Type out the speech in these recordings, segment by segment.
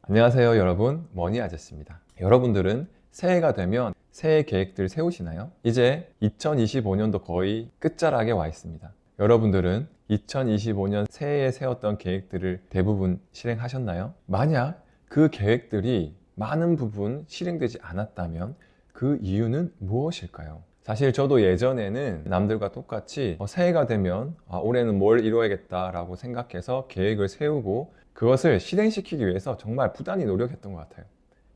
안녕하세요 여러분, 머니 아저씨입니다. 여러분들은 새해가 되면 새해 계획들 세우시나요? 이제 2025년도 거의 끝자락에 와 있습니다. 여러분들은 2025년 새해에 세웠던 계획들을 대부분 실행하셨나요? 만약 그 계획들이 많은 부분 실행되지 않았다면 그 이유는 무엇일까요? 사실 저도 예전에는 남들과 똑같이 새해가 되면 올해는 뭘 이뤄야겠다라고 생각해서 계획을 세우고 그것을 실행시키기 위해서 정말 부단히 노력했던 것 같아요.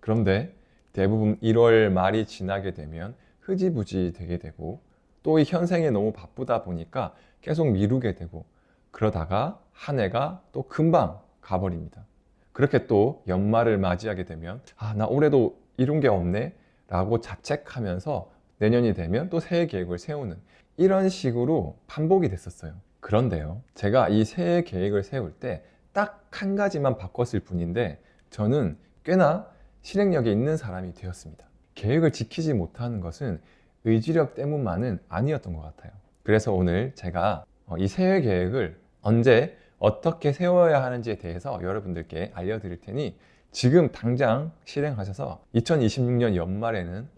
그런데 대부분 1월 말이 지나게 되면 흐지부지 되게 되고 또 이 현생에 너무 바쁘다 보니까 계속 미루게 되고 그러다가 한 해가 또 금방 가버립니다. 그렇게 또 연말을 맞이하게 되면 나 올해도 이룬 게 없네 라고 자책하면서 내년이 되면 또 새해 계획을 세우는 이런 식으로 반복이 됐었어요. 그런데요, 제가 이 새해 계획을 세울 때 딱 한 가지만 바꿨을 뿐인데 저는 꽤나 실행력이 있는 사람이 되었습니다. 계획을 지키지 못하는 것은 의지력 때문만은 아니었던 것 같아요. 그래서 오늘 제가 이 새해 계획을 언제 어떻게 세워야 하는지에 대해서 여러분들께 알려드릴 테니 지금 당장 실행하셔서 2026년 연말에는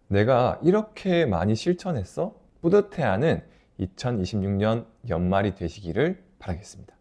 내가 이렇게 많이 실천했어? 뿌듯해하는 2026년 연말이 되시기를 바라겠습니다.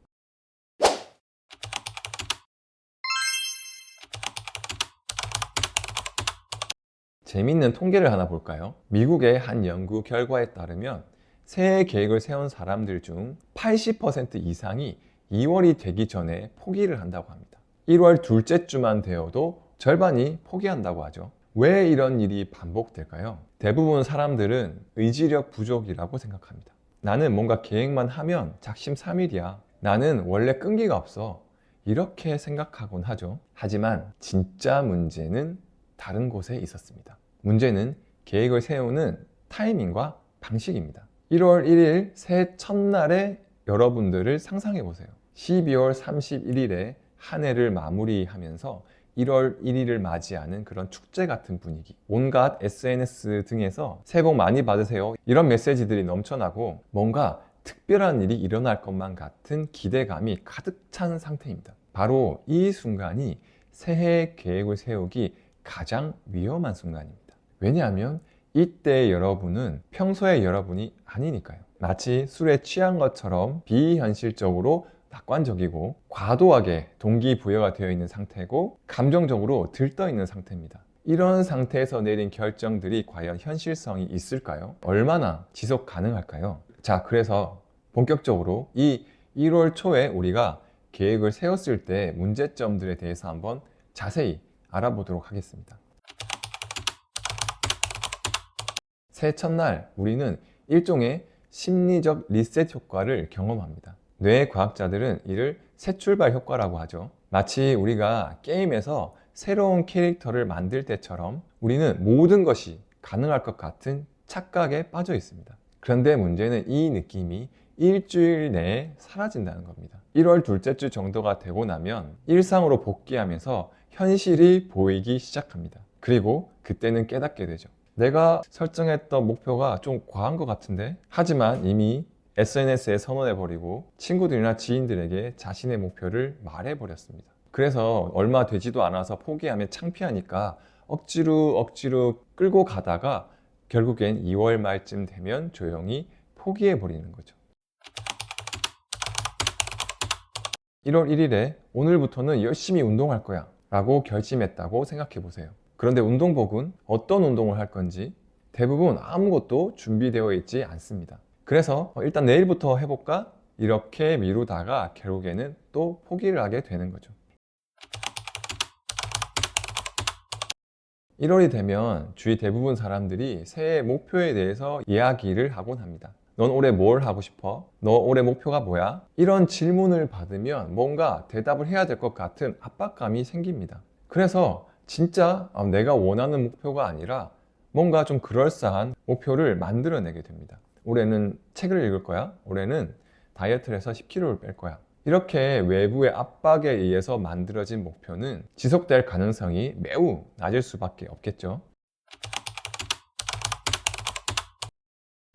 재밌는 통계를 하나 볼까요? 미국의 한 연구 결과에 따르면 새해 계획을 세운 사람들 중 80% 이상이 2월이 되기 전에 포기를 한다고 합니다. 1월 둘째 주만 되어도 절반이 포기한다고 하죠. 왜 이런 일이 반복될까요? 대부분 사람들은 의지력 부족이라고 생각합니다. 나는 뭔가 계획만 하면 작심삼일이야. 나는 원래 끈기가 없어. 이렇게 생각하곤 하죠. 하지만 진짜 문제는 다른 곳에 있었습니다. 문제는 계획을 세우는 타이밍과 방식입니다. 1월 1일 새해 첫날에 여러분들을 상상해 보세요. 12월 31일에 한 해를 마무리하면서 1월 1일을 맞이하는 그런 축제 같은 분위기, 온갖 SNS 등에서 새해 복 많이 받으세요 이런 메시지들이 넘쳐나고 뭔가 특별한 일이 일어날 것만 같은 기대감이 가득 찬 상태입니다. 바로 이 순간이 새해 계획을 세우기 가장 위험한 순간입니다. 왜냐하면 이때 여러분은 평소의 여러분이 아니니까요. 마치 술에 취한 것처럼 비현실적으로 낙관적이고 과도하게 동기부여가 되어 있는 상태고 감정적으로 들떠 있는 상태입니다. 이런 상태에서 내린 결정들이 과연 현실성이 있을까요? 얼마나 지속 가능할까요? 자, 그래서 본격적으로 이 1월 초에 우리가 계획을 세웠을 때 문제점들에 대해서 한번 자세히 알아보도록 하겠습니다. 새해 첫날 우리는 일종의 심리적 리셋 효과를 경험합니다. 뇌 과학자들은 이를 새 출발 효과라고 하죠. 마치 우리가 게임에서 새로운 캐릭터를 만들 때처럼 우리는 모든 것이 가능할 것 같은 착각에 빠져 있습니다. 그런데 문제는 이 느낌이 일주일 내에 사라진다는 겁니다. 1월 둘째 주 정도가 되고 나면 일상으로 복귀하면서 현실이 보이기 시작합니다. 그리고 그때는 깨닫게 되죠. 내가 설정했던 목표가 좀 과한 것 같은데? 하지만 이미 SNS에 선언해버리고 친구들이나 지인들에게 자신의 목표를 말해버렸습니다. 그래서 얼마 되지도 않아서 포기하면 창피하니까 억지로 끌고 가다가 결국엔 2월 말쯤 되면 조용히 포기해버리는 거죠. 1월 1일에 오늘부터는 열심히 운동할 거야 라고 결심했다고 생각해 보세요. 그런데 운동복은 어떤 운동을 할 건지 대부분 아무것도 준비되어 있지 않습니다. 그래서 일단 내일부터 해볼까? 이렇게 미루다가 결국에는 또 포기를 하게 되는 거죠. 1월이 되면 주위 대부분 사람들이 새해 목표에 대해서 이야기를 하곤 합니다. 넌 올해 뭘 하고 싶어? 너 올해 목표가 뭐야? 이런 질문을 받으면 뭔가 대답을 해야 될 것 같은 압박감이 생깁니다. 그래서 진짜 내가 원하는 목표가 아니라 뭔가 좀 그럴싸한 목표를 만들어내게 됩니다. 올해는 책을 읽을 거야. 올해는 다이어트를 해서 10kg를 뺄 거야. 이렇게 외부의 압박에 의해서 만들어진 목표는 지속될 가능성이 매우 낮을 수밖에 없겠죠.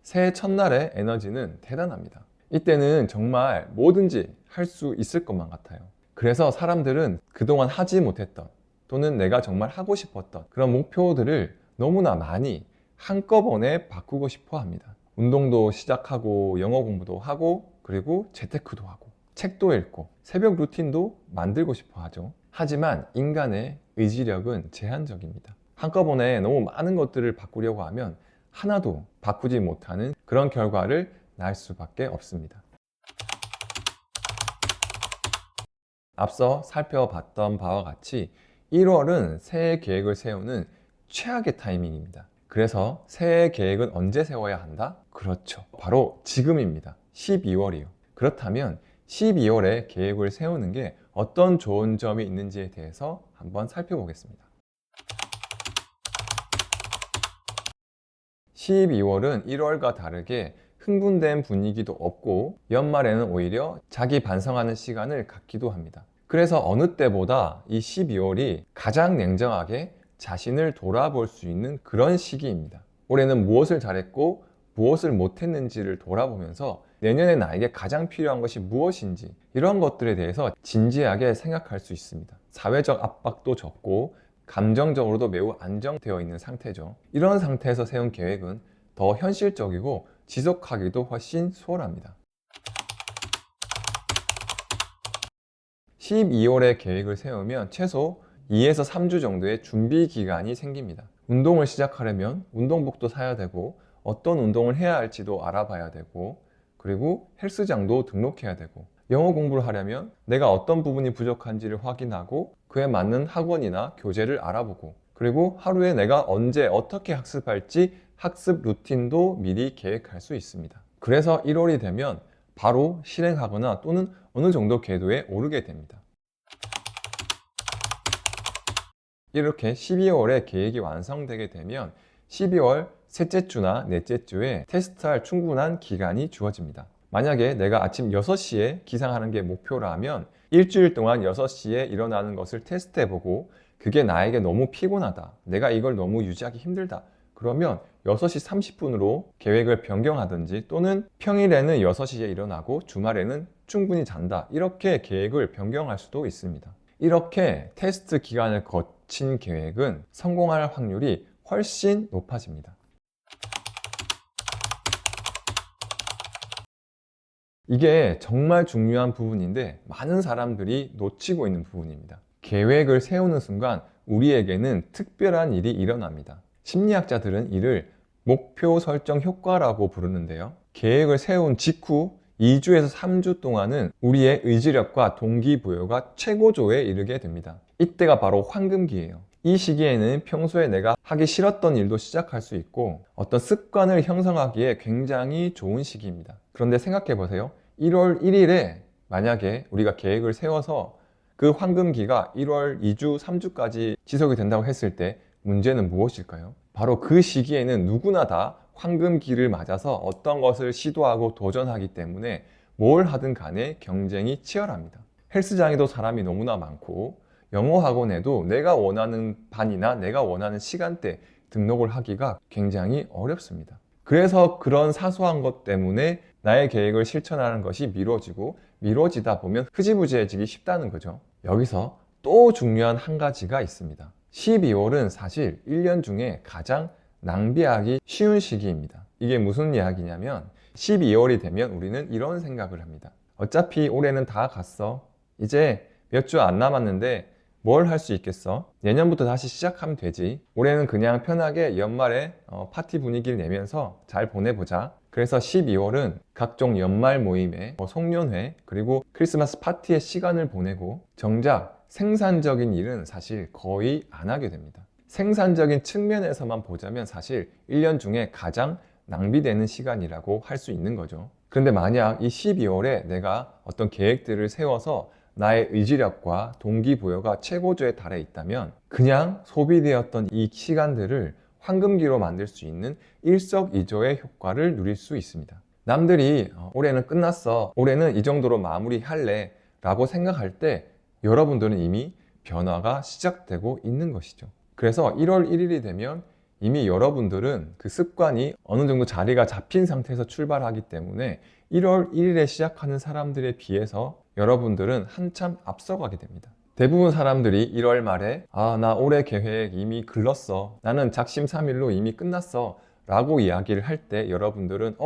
새해 첫날의 에너지는 대단합니다. 이때는 정말 뭐든지 할 수 있을 것만 같아요. 그래서 사람들은 그동안 하지 못했던 또는 내가 정말 하고 싶었던 그런 목표들을 너무나 많이 한꺼번에 바꾸고 싶어 합니다. 운동도 시작하고 영어 공부도 하고 그리고 재테크도 하고 책도 읽고 새벽 루틴도 만들고 싶어 하죠. 하지만 인간의 의지력은 제한적입니다. 한꺼번에 너무 많은 것들을 바꾸려고 하면 하나도 바꾸지 못하는 그런 결과를 낳을 수밖에 없습니다. 앞서 살펴봤던 바와 같이 1월은 새해 계획을 세우는 최악의 타이밍입니다. 그래서 새해 계획은 언제 세워야 한다? 그렇죠. 바로 지금입니다. 12월이요. 그렇다면 12월에 계획을 세우는 게 어떤 좋은 점이 있는지에 대해서 한번 살펴보겠습니다. 12월은 1월과 다르게 흥분된 분위기도 없고 연말에는 오히려 자기 반성하는 시간을 갖기도 합니다. 그래서 어느 때보다 이 12월이 가장 냉정하게 자신을 돌아볼 수 있는 그런 시기입니다. 올해는 무엇을 잘했고 무엇을 못했는지를 돌아보면서 내년에 나에게 가장 필요한 것이 무엇인지 이런 것들에 대해서 진지하게 생각할 수 있습니다. 사회적 압박도 적고 감정적으로도 매우 안정되어 있는 상태죠. 이런 상태에서 세운 계획은 더 현실적이고 지속하기도 훨씬 수월합니다. 12월에 계획을 세우면 최소 2에서 3주 정도의 준비 기간이 생깁니다. 운동을 시작하려면 운동복도 사야 되고 어떤 운동을 해야 할지도 알아봐야 되고 그리고 헬스장도 등록해야 되고 영어 공부를 하려면 내가 어떤 부분이 부족한지를 확인하고 그에 맞는 학원이나 교재를 알아보고 그리고 하루에 내가 언제 어떻게 학습할지 학습 루틴도 미리 계획할 수 있습니다. 그래서 1월이 되면 바로 실행하거나 또는 어느 정도 궤도에 오르게 됩니다. 이렇게 12월에 계획이 완성되게 되면 12월 셋째 주나 넷째 주에 테스트할 충분한 기간이 주어집니다. 만약에 내가 아침 6시에 기상하는 게 목표라면 일주일 동안 6시에 일어나는 것을 테스트해보고 그게 나에게 너무 피곤하다, 내가 이걸 너무 유지하기 힘들다, 그러면 6시 30분으로 계획을 변경하든지 또는 평일에는 6시에 일어나고 주말에는 충분히 잔다, 이렇게 계획을 변경할 수도 있습니다. 이렇게 테스트 기간을 거친 계획은 성공할 확률이 훨씬 높아집니다. 이게 정말 중요한 부분인데 많은 사람들이 놓치고 있는 부분입니다. 계획을 세우는 순간 우리에게는 특별한 일이 일어납니다. 심리학자들은 이를 목표 설정 효과라고 부르는데요. 계획을 세운 직후 2주에서 3주 동안은 우리의 의지력과 동기부여가 최고조에 이르게 됩니다. 이때가 바로 황금기예요. 이 시기에는 평소에 내가 하기 싫었던 일도 시작할 수 있고 어떤 습관을 형성하기에 굉장히 좋은 시기입니다. 그런데 생각해 보세요. 1월 1일에 만약에 우리가 계획을 세워서 그 황금기가 1월 2주, 3주까지 지속이 된다고 했을 때 문제는 무엇일까요? 바로 그 시기에는 누구나 다 황금기를 맞아서 어떤 것을 시도하고 도전하기 때문에 뭘 하든 간에 경쟁이 치열합니다. 헬스장에도 사람이 너무나 많고 영어 학원에도 내가 원하는 반이나 내가 원하는 시간대 등록을 하기가 굉장히 어렵습니다. 그래서 그런 사소한 것 때문에 나의 계획을 실천하는 것이 미뤄지다 보면 흐지부지해지기 쉽다는 거죠. 여기서 또 중요한 한 가지가 있습니다. 12월은 사실 1년 중에 가장 낭비하기 쉬운 시기입니다. 이게 무슨 이야기냐면 12월이 되면 우리는 이런 생각을 합니다. 어차피 올해는 다 갔어. 이제 몇 주 안 남았는데 뭘 할 수 있겠어? 내년부터 다시 시작하면 되지. 올해는 그냥 편하게 연말에 파티 분위기를 내면서 잘 보내보자. 그래서 12월은 각종 연말 모임에 송년회 그리고 크리스마스 파티에 시간을 보내고 정작 생산적인 일은 사실 거의 안 하게 됩니다. 생산적인 측면에서만 보자면 사실 1년 중에 가장 낭비되는 시간이라고 할 수 있는 거죠. 그런데 만약 이 12월에 내가 어떤 계획들을 세워서 나의 의지력과 동기부여가 최고조에 달해 있다면 그냥 소비되었던 이 시간들을 황금기로 만들 수 있는 일석이조의 효과를 누릴 수 있습니다. 남들이 올해는 끝났어, 올해는 이 정도로 마무리할래 라고 생각할 때 여러분들은 이미 변화가 시작되고 있는 것이죠. 그래서 1월 1일이 되면 이미 여러분들은 그 습관이 어느 정도 자리가 잡힌 상태에서 출발하기 때문에 1월 1일에 시작하는 사람들에 비해서 여러분들은 한참 앞서가게 됩니다. 대부분 사람들이 1월 말에 나 올해 계획 이미 글렀어. 나는 작심삼일로 이미 끝났어. 라고 이야기를 할 때 여러분들은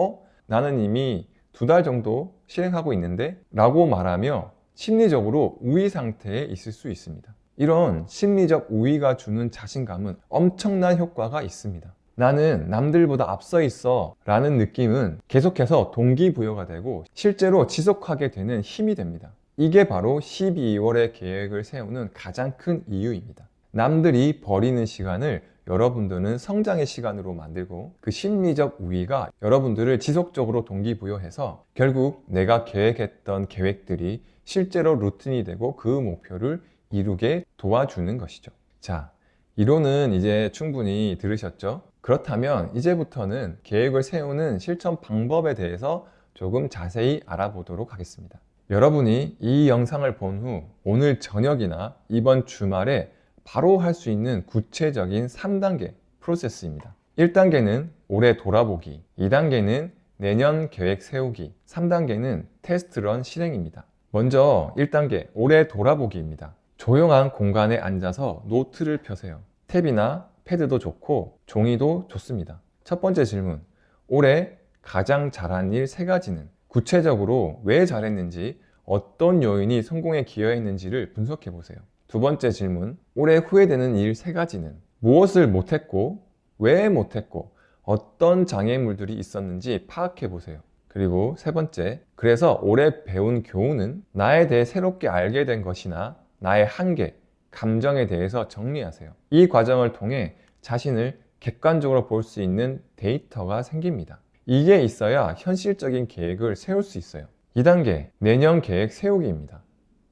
나는 이미 2달 정도 실행하고 있는데? 라고 말하며 심리적으로 우위 상태에 있을 수 있습니다. 이런 심리적 우위가 주는 자신감은 엄청난 효과가 있습니다. 나는 남들보다 앞서 있어 라는 느낌은 계속해서 동기부여가 되고 실제로 지속하게 되는 힘이 됩니다. 이게 바로 12월에 계획을 세우는 가장 큰 이유입니다. 남들이 버리는 시간을 여러분들은 성장의 시간으로 만들고 그 심리적 우위가 여러분들을 지속적으로 동기부여해서 결국 내가 계획했던 계획들이 실제로 루틴이 되고 그 목표를 이루게 도와주는 것이죠. 자, 이론은 이제 충분히 들으셨죠? 그렇다면 이제부터는 계획을 세우는 실천 방법에 대해서 조금 자세히 알아보도록 하겠습니다. 여러분이 이 영상을 본 후 오늘 저녁이나 이번 주말에 바로 할 수 있는 구체적인 3단계 프로세스입니다. 1단계는 올해 돌아보기, 2단계는 내년 계획 세우기, 3단계는 테스트런 실행입니다. 먼저 1단계 올해 돌아보기입니다. 조용한 공간에 앉아서 노트를 펴세요. 탭이나 패드도 좋고 종이도 좋습니다. 첫 번째 질문, 올해 가장 잘한 일 3가지는? 구체적으로 왜 잘했는지, 어떤 요인이 성공에 기여했는지를 분석해 보세요. 두 번째 질문, 올해 후회되는 일 3가지는? 무엇을 못했고, 왜 못했고, 어떤 장애물들이 있었는지 파악해 보세요. 그리고 세 번째, 그래서 올해 배운 교훈은? 나에 대해 새롭게 알게 된 것이나 나의 한계, 감정에 대해서 정리하세요. 이 과정을 통해 자신을 객관적으로 볼 수 있는 데이터가 생깁니다. 이게 있어야 현실적인 계획을 세울 수 있어요. 2단계, 내년 계획 세우기입니다.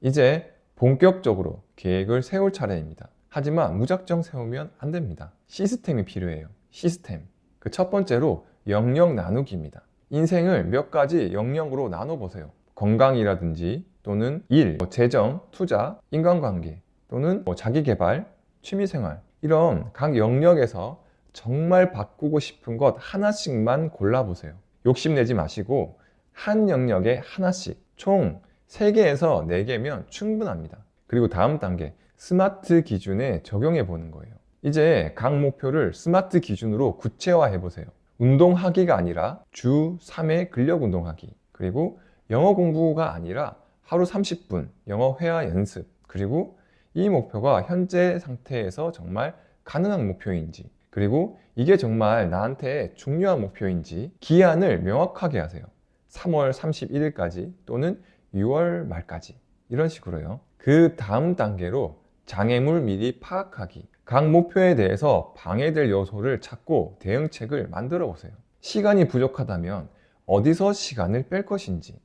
이제 본격적으로 계획을 세울 차례입니다. 하지만 무작정 세우면 안 됩니다. 시스템이 필요해요. 시스템. 그 첫 번째로 영역 나누기입니다. 인생을 몇 가지 영역으로 나눠보세요. 건강이라든지 또는 일, 재정, 투자, 인간관계 또는 자기개발, 취미생활 이런 각 영역에서 정말 바꾸고 싶은 것 하나씩만 골라보세요. 욕심내지 마시고 한 영역에 하나씩 총 3개에서 4개면 충분합니다. 그리고 다음 단계 스마트 기준에 적용해 보는 거예요. 이제 각 목표를 스마트 기준으로 구체화해 보세요. 운동하기가 아니라 주 3회 근력 운동하기, 그리고 영어 공부가 아니라 하루 30분 영어 회화 연습, 그리고 이 목표가 현재 상태에서 정말 가능한 목표인지, 그리고 이게 정말 나한테 중요한 목표인지 기한을 명확하게 하세요. 3월 31일까지 또는 6월 말까지 이런 식으로요. 그 다음 단계로 장애물 미리 파악하기. 각 목표에 대해서 방해될 요소를 찾고 대응책을 만들어 보세요. 시간이 부족하다면 어디서 시간을 뺄 것인지.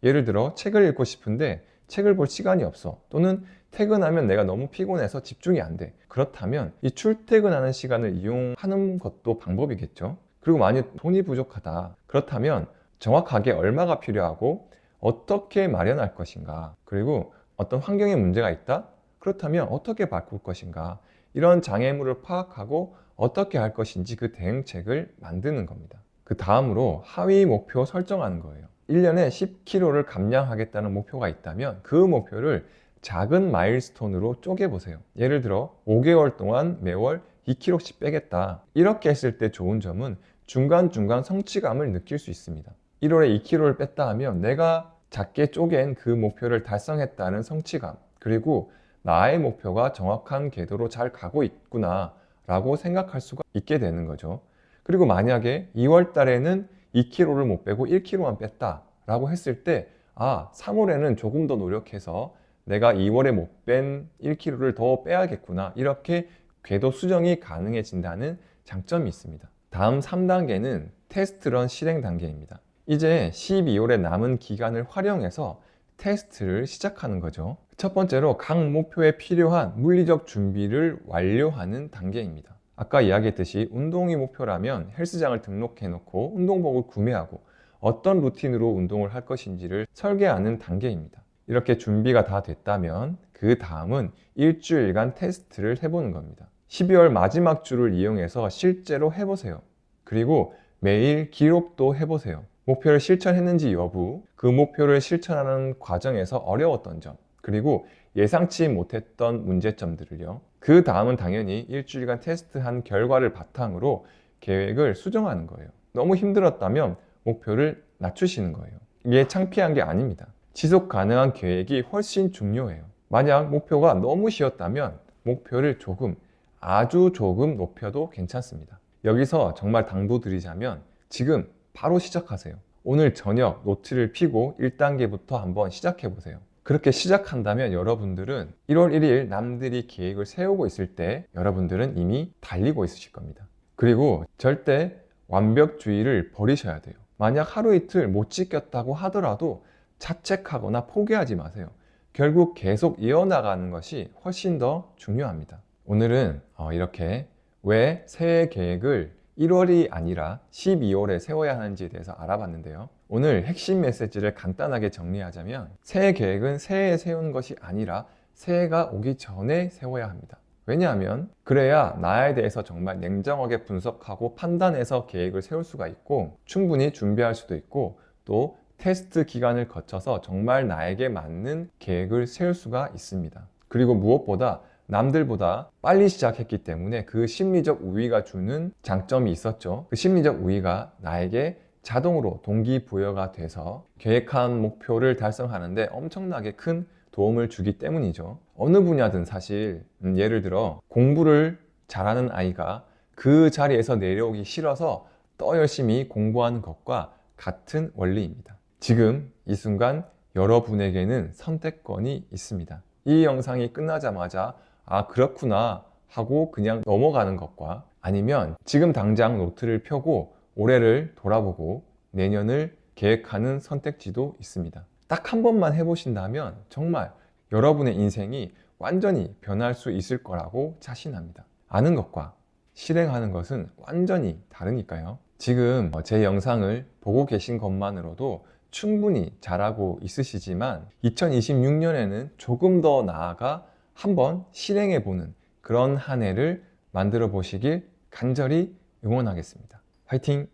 예를 들어 책을 읽고 싶은데 책을 볼 시간이 없어. 또는 퇴근하면 내가 너무 피곤해서 집중이 안 돼. 그렇다면 이 출퇴근하는 시간을 이용하는 것도 방법이겠죠. 그리고 만약 돈이 부족하다. 그렇다면 정확하게 얼마가 필요하고 어떻게 마련할 것인가. 그리고 어떤 환경에 문제가 있다? 그렇다면 어떻게 바꿀 것인가. 이런 장애물을 파악하고 어떻게 할 것인지 그 대응책을 만드는 겁니다. 그 다음으로 하위 목표 설정하는 거예요. 1년에 10kg를 감량하겠다는 목표가 있다면 그 목표를 작은 마일스톤으로 쪼개보세요. 예를 들어 5개월 동안 매월 2kg씩 빼겠다. 이렇게 했을 때 좋은 점은 중간중간 성취감을 느낄 수 있습니다. 1월에 2kg를 뺐다 하면 내가 작게 쪼갠 그 목표를 달성했다는 성취감, 그리고 나의 목표가 정확한 궤도로 잘 가고 있구나 라고 생각할 수가 있게 되는 거죠. 그리고 만약에 2월 달에는 2kg를 못 빼고 1kg만 뺐다 라고 했을 때 3월에는 조금 더 노력해서 내가 2월에 못 뺀 1kg를 더 빼야겠구나, 이렇게 궤도 수정이 가능해진다는 장점이 있습니다. 다음 3단계는 테스트런 실행 단계입니다. 이제 12월에 남은 기간을 활용해서 테스트를 시작하는 거죠. 첫 번째로 각 목표에 필요한 물리적 준비를 완료하는 단계입니다. 아까 이야기했듯이 운동이 목표라면 헬스장을 등록해 놓고 운동복을 구매하고 어떤 루틴으로 운동을 할 것인지를 설계하는 단계입니다. 이렇게 준비가 다 됐다면 그 다음은 일주일간 테스트를 해보는 겁니다. 12월 마지막 주를 이용해서 실제로 해보세요. 그리고 매일 기록도 해보세요. 목표를 실천했는지 여부, 그 목표를 실천하는 과정에서 어려웠던 점, 그리고 예상치 못했던 문제점들을요. 그 다음은 당연히 일주일간 테스트한 결과를 바탕으로 계획을 수정하는 거예요. 너무 힘들었다면 목표를 낮추시는 거예요. 이게 창피한 게 아닙니다. 지속 가능한 계획이 훨씬 중요해요. 만약 목표가 너무 쉬웠다면 목표를 조금, 아주 조금 높여도 괜찮습니다. 여기서 정말 당부드리자면 지금 바로 시작하세요. 오늘 저녁 노트를 펴고 1단계부터 한번 시작해 보세요. 그렇게 시작한다면 여러분들은 1월 1일 남들이 계획을 세우고 있을 때 여러분들은 이미 달리고 있으실 겁니다. 그리고 절대 완벽주의를 버리셔야 돼요. 만약 하루 이틀 못 지켰다고 하더라도 자책하거나 포기하지 마세요. 결국 계속 이어나가는 것이 훨씬 더 중요합니다. 오늘은 이렇게 왜 새해 계획을 1월이 아니라 12월에 세워야 하는지에 대해서 알아봤는데요. 오늘 핵심 메시지를 간단하게 정리하자면 새해 계획은 새해에 세우는 것이 아니라 새해가 오기 전에 세워야 합니다. 왜냐하면 그래야 나에 대해서 정말 냉정하게 분석하고 판단해서 계획을 세울 수가 있고 충분히 준비할 수도 있고 또 테스트 기간을 거쳐서 정말 나에게 맞는 계획을 세울 수가 있습니다. 그리고 무엇보다 남들보다 빨리 시작했기 때문에 그 심리적 우위가 주는 장점이 있었죠. 그 심리적 우위가 나에게 자동으로 동기부여가 돼서 계획한 목표를 달성하는데 엄청나게 큰 도움을 주기 때문이죠. 어느 분야든 사실 예를 들어 공부를 잘하는 아이가 그 자리에서 내려오기 싫어서 더 열심히 공부하는 것과 같은 원리입니다. 지금 이 순간 여러분에게는 선택권이 있습니다. 이 영상이 끝나자마자 아 그렇구나 하고 그냥 넘어가는 것과 아니면 지금 당장 노트를 펴고 올해를 돌아보고 내년을 계획하는 선택지도 있습니다. 딱 한 번만 해보신다면 정말 여러분의 인생이 완전히 변할 수 있을 거라고 자신합니다. 아는 것과 실행하는 것은 완전히 다르니까요. 지금 제 영상을 보고 계신 것만으로도 충분히 잘하고 있으시지만 2026년에는 조금 더 나아가 한번 실행해보는 그런 한 해를 만들어 보시길 간절히 응원하겠습니다. 화이팅!